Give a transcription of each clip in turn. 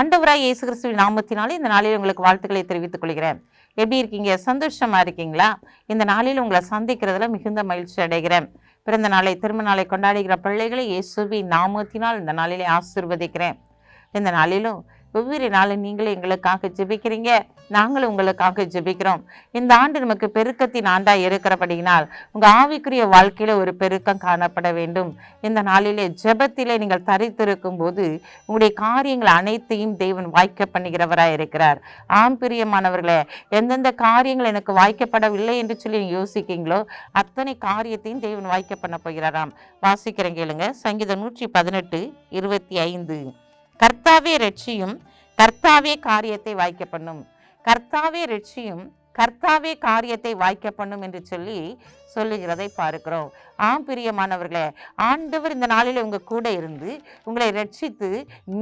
ஆண்டவராய் இயேசு கிறிஸ்துவின் நாமத்தினாலே இந்த நாளில் உங்களுக்கு வாழ்த்துக்களை தெரிவித்துக் கொள்கிறேன். எப்படி இருக்கீங்க? சந்தோஷமா இருக்கீங்களா? இந்த நாளில் உங்களை சந்திக்கிறதுல மிகுந்த மகிழ்ச்சி அடைகிறேன். பிறந்த நாளை, திருமண நாளை கொண்டாடுகிற பிள்ளைகளை இயேசுவின் நாமத்தினால் இந்த நாளிலே ஆசீர்வதிக்கிறேன். இந்த நாளிலும் ஒவ்வொரு நாளும் நீங்களே எங்களுக்காக ஜெபிக்கிறீங்க, நாங்களும் உங்களுக்காக ஜெபிக்கிறோம். இந்த ஆண்டு நமக்கு பெருக்கத்தின் ஆண்டா இருக்கிறபடியினால் உங்க ஆவிக்குரிய வாழ்க்கையில ஒரு பெருக்கம் காணப்பட வேண்டும். இந்த நாளிலே ஜெபத்திலே நீங்கள் தரித்திருக்கும் போது உங்களுடைய காரியங்கள் அனைத்தையும் தேவன் வாய்க்க பண்ணுகிறவராய் இருக்கிறார். ஆம் பிரியமானவர்களே, எந்தெந்த காரியங்கள் எனக்கு வாய்க்கப்படவில்லை என்று சொல்லி யோசிக்கீங்களோ அத்தனை காரியத்தையும் தேவன் வாய்க்க பண்ண போகிறாராம். வாசிக்கிறேன் கேளுங்க. சங்கீதம் 118:25. கர்த்தாவே ரட்சியும், கர்த்தாவே காரியத்தை வாய்க்க பண்ணும். கர்த்தாவே ரட்சியும், கர்த்தாவே காரியத்தை வாய்க்க பண்ணும் என்று சொல்லுகிறதை பார்க்கிறோம். ஆம் பிரியமானவர்களே, ஆண்டவர் இந்த நாளில் உங்க கூட இருந்து உங்களை ரட்சித்து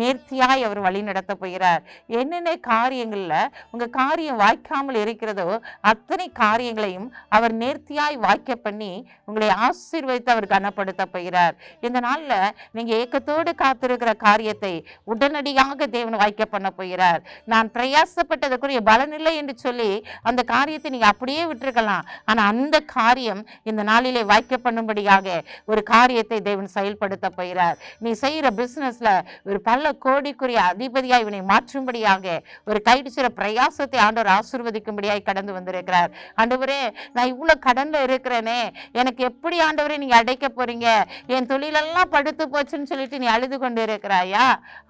நேர்த்தியாய் அவர் வழி நடத்த போகிறார். என்னென்ன காரியங்கள்ல உங்க காரியம் வாய்க்காமல் இருக்கிறதோ அத்தனை காரியங்களையும் அவர் நேர்த்தியாய் வாய்க்க பண்ணி உங்களை ஆசீர்வதித்து அவர் கனப்படுத்த போகிறார். இந்த நாள்ல நீங்க ஏக்கத்தோடு காத்திருக்கிற காரியத்தை உடனடியாக தேவன் வாய்க்க பண்ண போகிறார். நான் பிரயாசப்பட்டதற்குரிய பலன் இல்லை என்று சொல்லி அந்த காரியத்தை நீங்க அப்படியே விட்டுருக்கலாம். ஆனா அந்த காரியம் இந்த நாளிலே வாய்க்க பண்ணும்படியாக ஒரு காரியத்தை தேவன் செயல்படுத்த போகிறார். நீ செய்யற பிசினஸ்ல ஒரு பல கோடிக்குரிய அதிபதியாய் இவனை மாற்றும்படியாக ஒரு கைடுச்சிற பிரயாசத்தை ஆண்டவர் ஆசீர்வதிக்கும்படியாய் கடந்து வந்திருக்கிறார். ஆண்டவரே, நான் இவ்வளவு கடன்ல இருக்கிறேனே, எனக்கு எப்படி ஆண்டவரே நீங்க அடைக்க போறீங்க? என் தொழிலெல்லாம் படுத்து போச்சுன்னு சொல்லிட்டு நீ அழுது கொண்டு இருக்கிறாயா?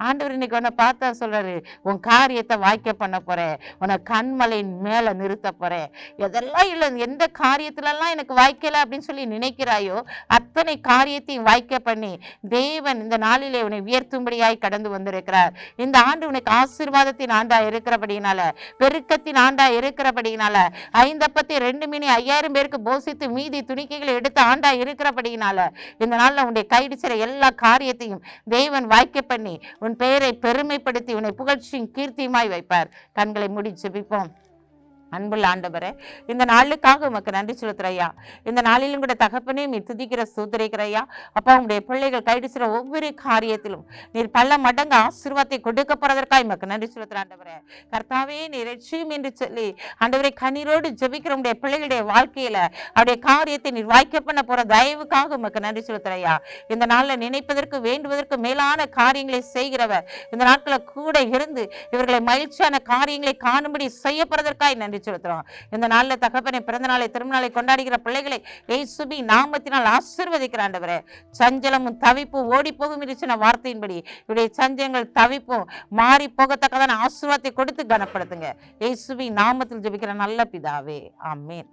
ஆண்டவர் இன்னைக்கு உன்னை பார்த்தா சொல்றாரு, உன் காரியத்தை வாய்க்க பண்ண போறேன், உன்னை கண்மலையின் மேல நிறுத்த போறேன். எதெல்லாம் இல்லை, எந்த காரியத்திலெல்லாம் எனக்கு வாய்க்கல அப்படின்னு சொல்லி நினைக்கிறாயோ அத்தனை காரியத்தையும் வாய்க்க பண்ணி தேவன் இந்த நாளிலே உன்னை உயர்த்தும்படியாய் கடந்து வந்திருக்கிறார். இந்த ஆண்டு உனக்கு ஆசீர்வாதத்தின் ஆண்டா இருக்கிறபடினால, பெருக்கத்தின் ஆண்டா இருக்கிறபடினால, 5 அப்பத்தை 2 மீனை 5000 பேருக்கு போசித்து மீதி துணிக்கைகளை எடுத்து ஆண்டா இருக்கிறபடினால இந்த நாளில் உன்னை கைடிச்சிற எல்லா காரியத்தையும் தேவன் வாய்க்க பண்ணி உன் பெயரை பெருமைப்படுத்தி உன்னை புகழ்ச்சியும் கீர்த்தியுமாய் வைப்பார். கண்களை மூடி ஜெபிப்போம். அன்புள்ள ஆண்டவரே, இந்த நாளுக்காக உமக்கு நன்றி செலுத்துறையா. இந்த நாளிலும் கூட தகப்பனே நீ துதிக்கிற சூத்திரிக்கிறையா. அப்பா, உங்களுடைய பிள்ளைகள் கைடிச்சிற ஒவ்வொரு காரியத்திலும் நீர் பல மடங்கு ஆசீர்வாதத்தை கொடுக்க போறதற்காக உமக்கு நன்றி செலுத்துற ஆண்டவரே. கர்த்தாவே, நீ ரட்சியும் என்று சொல்லி ஆண்டவரை கண்ணீரோடு ஜெபிக்கிற உடைய பிள்ளைகளுடைய வாழ்க்கையில அவருடைய காரியத்தை நீர் வாய்க்க பண்ண போற தயவுக்காக உமக்கு நன்றி செலுத்துறையா. இந்த நாளில் நினைப்பதற்கு வேண்டுவதற்கு மேலான காரியங்களை செய்கிறவர் இந்த நாட்களை கூட இருந்து இவர்களை மகிழ்ச்சியான காரியங்களை காணும்படி செய்யப்படுறதற்காக நன்றி செலுத்துறோம். இந்த நாளில் தகப்பனை பிறந்த நாளை, திருமண நாளை கொண்டாடுகிற பிள்ளைகளை இயேசுவின் நாமத்தினால் ஆசீர்வதிக்கிற ஆண்டவரே. சஞ்சலமும் தவிப்பும் ஓடி போகும் இருச்சின வார்த்தையின்படி இவருடைய சஞ்சலங்கள் தவிப்பும் மாறி போகத்தக்கதான ஆசீர்வாதத்தை கொடுத்து கனப்படுத்துங்க. இயேசுவின் நாமத்தில் ஜெபிக்கிற நல்ல பிதாவே, ஆமென்.